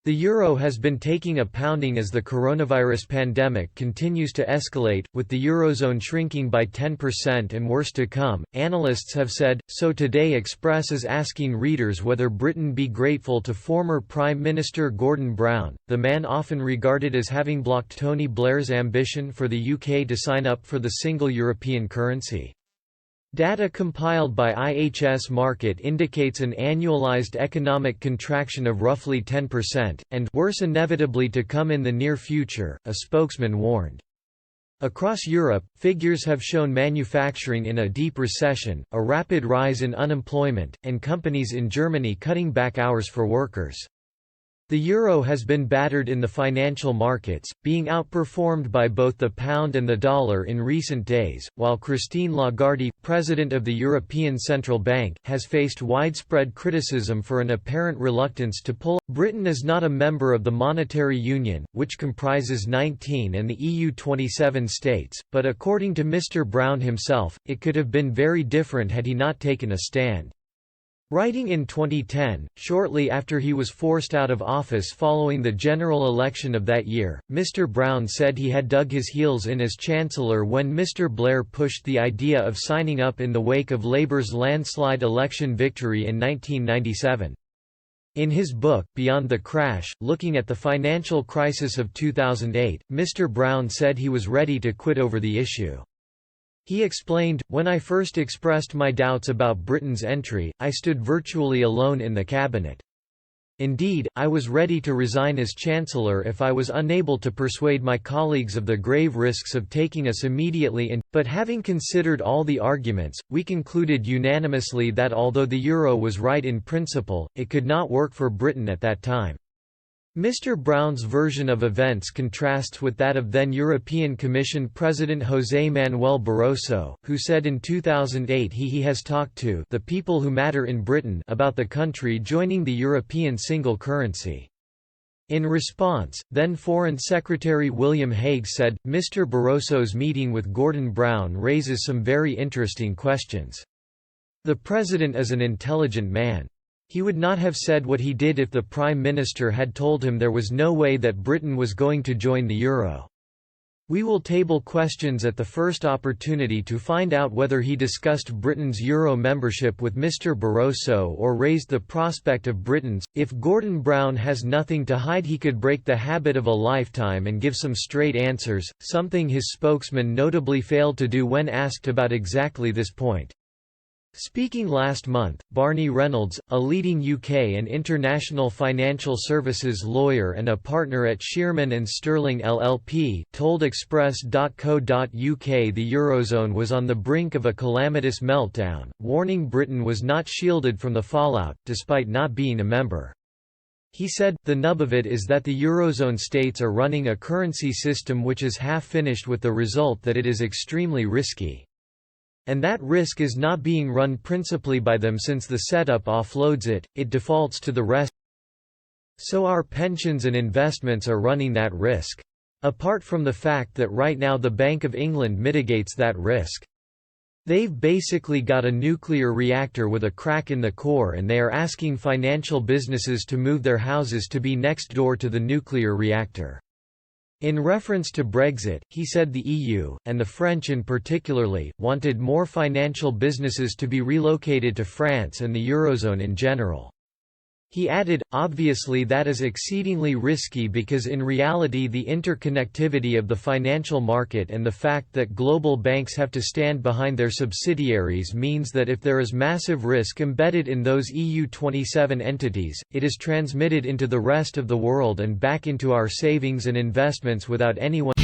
The euro has been taking a pounding as the coronavirus pandemic continues to escalate, with the eurozone shrinking by 10% and worse to come, analysts have said. So Today Express is asking readers whether Britain be grateful to former Prime Minister Gordon Brown, the man often regarded as having blocked Tony Blair's ambition for the UK to sign up for the single European currency. Data compiled by IHS Markit indicates an annualized economic contraction of roughly 10%, and worse inevitably to come in the near future, a spokesman warned. Across Europe, figures have shown manufacturing in a deep recession, a rapid rise in unemployment, and companies in Germany cutting back hours for workers. The euro has been battered in the financial markets, being outperformed by both the pound and the dollar in recent days, while Christine Lagarde, president of the European Central Bank, has faced widespread criticism for an apparent reluctance to pull. Britain is not a member of the Monetary Union, which comprises 19 and the EU 27 states, but according to Mr. Brown himself, it could have been very different had he not taken a stand. Writing in 2010, shortly after he was forced out of office following the general election of that year, Mr. Brown said he had dug his heels in as Chancellor when Mr. Blair pushed the idea of signing up in the wake of Labour's landslide election victory in 1997. In his book, Beyond the Crash, Looking at the Financial Crisis of 2008, Mr. Brown said he was ready to quit over the issue. He explained, "When I first expressed my doubts about Britain's entry, I stood virtually alone in the cabinet. Indeed, I was ready to resign as Chancellor if I was unable to persuade my colleagues of the grave risks of taking us immediately in, but having considered all the arguments, we concluded unanimously that although the euro was right in principle, it could not work for Britain at that time." Mr. Brown's version of events contrasts with that of then European Commission President José Manuel Barroso, who said in 2008 he has talked to the people who matter in Britain about the country joining the European single currency. In response, then Foreign Secretary William Hague said, Mr. Barroso's meeting with Gordon Brown raises some very interesting questions. The President is an intelligent man. He would not have said what he did if the Prime Minister had told him there was no way that Britain was going to join the euro. We will table questions at the first opportunity to find out whether he discussed Britain's euro membership with Mr. Barroso or raised the prospect of Britain's. If Gordon Brown has nothing to hide, he could break the habit of a lifetime and give some straight answers, something his spokesman notably failed to do when asked about exactly this point. Speaking last month, Barney Reynolds, a leading UK and international financial services lawyer and a partner at Shearman & Sterling LLP, told Express.co.uk the Eurozone was on the brink of a calamitous meltdown, warning Britain was not shielded from the fallout, despite not being a member. He said, "The nub of it is that the Eurozone states are running a currency system which is half-finished with the result that it is extremely risky. And that risk is not being run principally by them since the setup offloads it, it defaults to the rest. So our pensions and investments are running that risk. Apart from the fact that right now the Bank of England mitigates that risk. They've basically got a nuclear reactor with a crack in the core and they are asking financial businesses to move their houses to be next door to the nuclear reactor." In reference to Brexit, he said the EU, and the French in particularly, wanted more financial businesses to be relocated to France and the Eurozone in general. He added, "Obviously that is exceedingly risky because in reality the interconnectivity of the financial market and the fact that global banks have to stand behind their subsidiaries means that if there is massive risk embedded in those EU 27 entities, it is transmitted into the rest of the world and back into our savings and investments without anyone